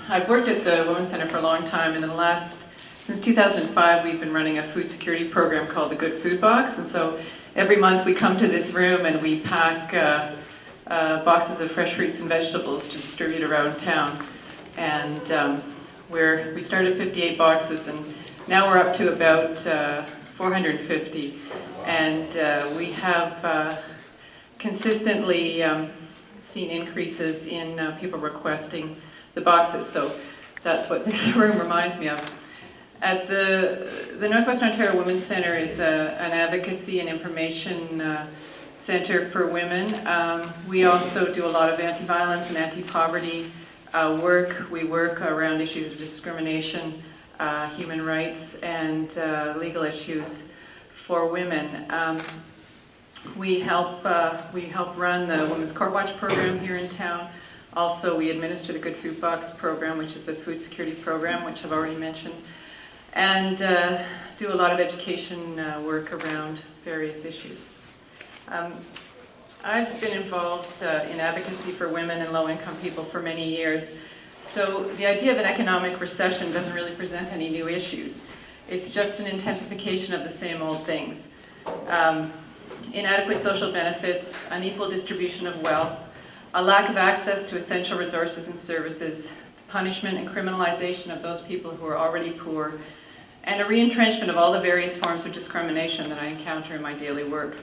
I've worked at the Women's Center for a long time, and since 2005, we've been running a food security program called the Good Food Box. And so every month we come to this room and we pack boxes of fresh fruits and vegetables to distribute around town. And we started at 58 boxes, and now we're up to about 450. And we have consistently seen increases in people requesting the boxes. So that's what this room reminds me of. At the Northwestern Ontario Women's Centre is an advocacy and information centre for women. We also do a lot of anti-violence and anti-poverty work. We work around issues of discrimination, human rights, and legal issues for women. We help run the Women's Court Watch program here in town. Also, we administer the Good Food Box program, which is a food security program, which I've already mentioned, and do a lot of education work around various issues. I've been involved in advocacy for women and low-income people for many years. So the idea of an economic recession doesn't really present any new issues. It's just an intensification of the same old things. Inadequate social benefits, unequal distribution of wealth, a lack of access to essential resources and services, punishment and criminalization of those people who are already poor, and a re-entrenchment of all the various forms of discrimination that I encounter in my daily work.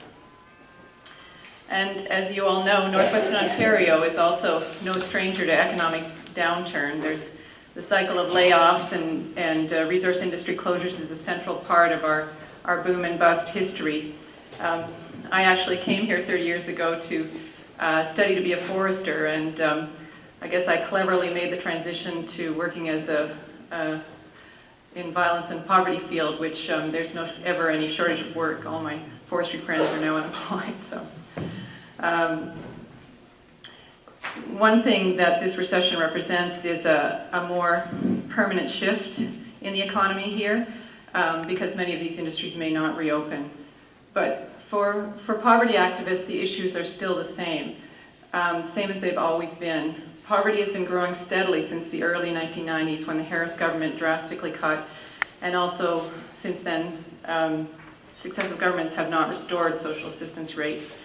And as you all know, Northwestern Ontario is also no stranger to economic downturn. There's the cycle of layoffs and resource industry closures is a central part of our boom and bust history. I actually came here 30 years ago to study to be a forester, and I guess I cleverly made the transition to working as in violence and poverty field, which there's no ever any shortage of work. All my forestry friends are now unemployed. So, one thing that this recession represents is a more permanent shift in the economy here, because many of these industries may not reopen. But for poverty activists, the issues are still the same as they've always been. Poverty has been growing steadily since the early 1990s when the Harris government drastically cut, and also since then, successive governments have not restored social assistance rates.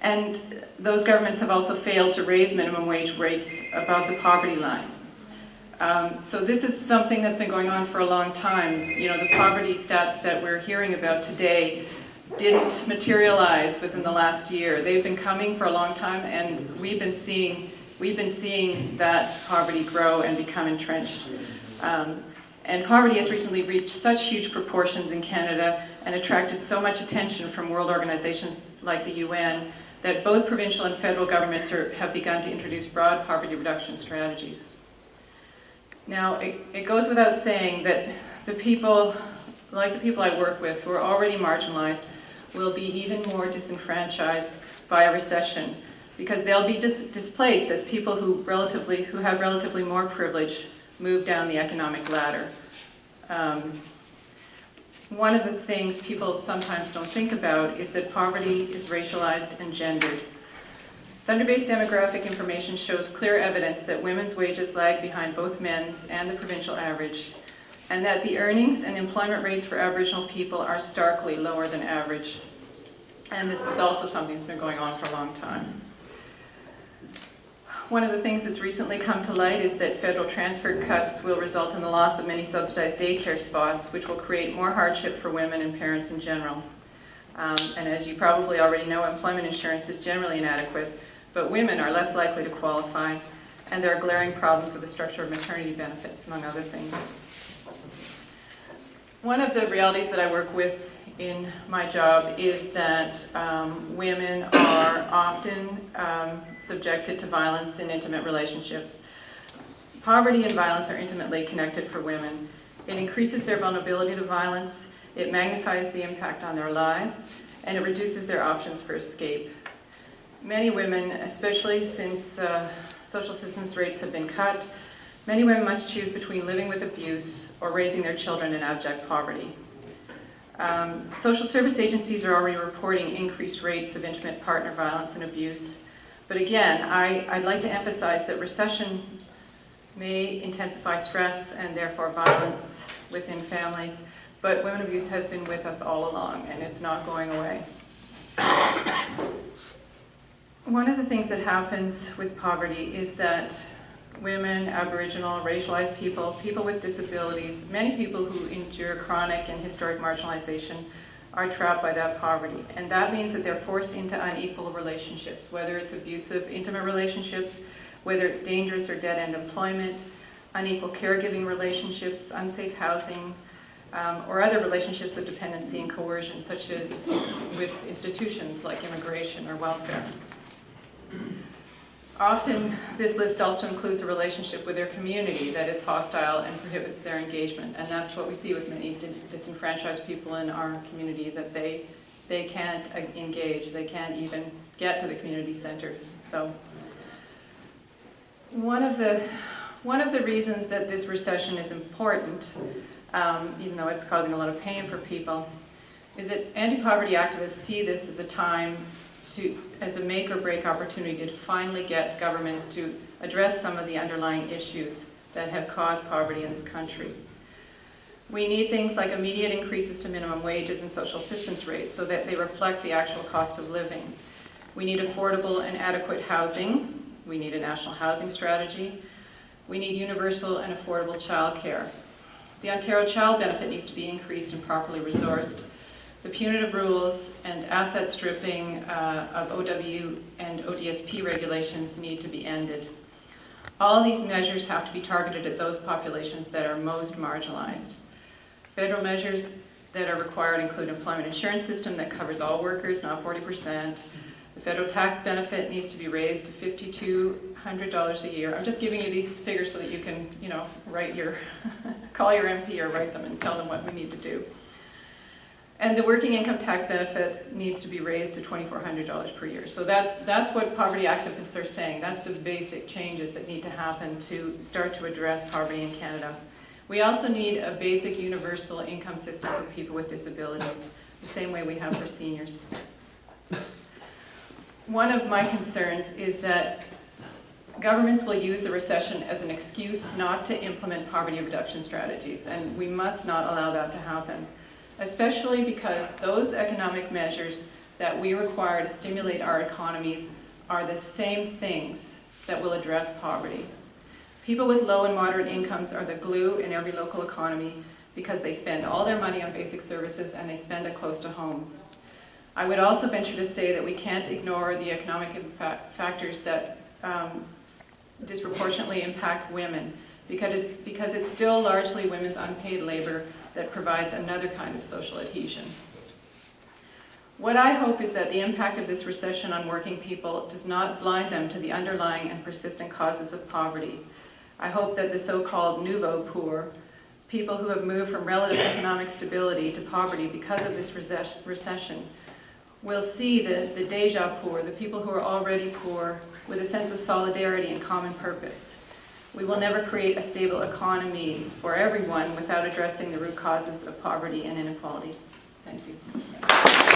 And those governments have also failed to raise minimum wage rates above the poverty line. So this is something that's been going on for a long time. You know, the poverty stats that we're hearing about today didn't materialize within the last year. They've been coming for a long time, and we've been seeing that poverty grow and become entrenched. And poverty has recently reached such huge proportions in Canada and attracted so much attention from world organizations like the UN that both provincial and federal governments have begun to introduce broad poverty reduction strategies. Now, it goes without saying that the people I work with who are already marginalized will be even more disenfranchised by a recession, because they'll be displaced as people who have relatively more privilege move down the economic ladder. One of the things people sometimes don't think about is that poverty is racialized and gendered. Thunder-based demographic information shows clear evidence that women's wages lag behind both men's and the provincial average, and that the earnings and employment rates for Aboriginal people are starkly lower than average. And this is also something that's been going on for a long time. One of the things that's recently come to light is that federal transfer cuts will result in the loss of many subsidized daycare spots, which will create more hardship for women and parents in general. And as you probably already know, employment insurance is generally inadequate, but women are less likely to qualify, and there are glaring problems with the structure of maternity benefits, among other things. One of the realities that I work with in my job is that women are often subjected to violence in intimate relationships. Poverty and violence are intimately connected for women. It increases their vulnerability to violence, it magnifies the impact on their lives, and it reduces their options for escape. Many women, especially since social assistance rates have been cut, many women must choose between living with abuse or raising their children in abject poverty. Social service agencies are already reporting increased rates of intimate partner violence and abuse. But again, I'd like to emphasize that recession may intensify stress and therefore violence within families, but women abuse has been with us all along and it's not going away. One of the things that happens with poverty is that women, Aboriginal, racialized people, people with disabilities, many people who endure chronic and historic marginalization are trapped by that poverty. And that means that they're forced into unequal relationships, whether it's abusive, intimate relationships, whether it's dangerous or dead-end employment, unequal caregiving relationships, unsafe housing, or other relationships of dependency and coercion, such as with institutions like immigration or welfare. Often, this list also includes a relationship with their community that is hostile and prohibits their engagement. And that's what we see with many disenfranchised people in our community, that they can't engage, they can't even get to the community center. So, one of the reasons that this recession is important, even though it's causing a lot of pain for people, is that anti-poverty activists see this as a time as a make or break opportunity to finally get governments to address some of the underlying issues that have caused poverty in this country. We need things like immediate increases to minimum wages and social assistance rates so that they reflect the actual cost of living. We need affordable and adequate housing. We need a national housing strategy. We need universal and affordable childcare. The Ontario Child Benefit needs to be increased and properly resourced. The punitive rules and asset stripping of OW and ODSP regulations need to be ended. All these measures have to be targeted at those populations that are most marginalized. Federal measures that are required include an employment insurance system that covers all workers, not 40%. The federal tax benefit needs to be raised to $5,200 a year. I'm just giving you these figures so that you can, write your, call your MP or write them and tell them what we need to do. And the working income tax benefit needs to be raised to $2,400 per year. So that's what poverty activists are saying. That's the basic changes that need to happen to start to address poverty in Canada. We also need a basic universal income system for people with disabilities, the same way we have for seniors. One of my concerns is that governments will use the recession as an excuse not to implement poverty reduction strategies, and we must not allow that to happen. Especially because those economic measures that we require to stimulate our economies are the same things that will address poverty. People with low and moderate incomes are the glue in every local economy because they spend all their money on basic services and they spend it close to home. I would also venture to say that we can't ignore the economic factors that disproportionately impact women because it's still largely women's unpaid labor that provides another kind of social adhesion. What I hope is that the impact of this recession on working people does not blind them to the underlying and persistent causes of poverty. I hope that the so-called nouveau poor, people who have moved from relative economic stability to poverty because of this recession, will see the déjà poor, the people who are already poor, with a sense of solidarity and common purpose. We will never create a stable economy for everyone without addressing the root causes of poverty and inequality. Thank you.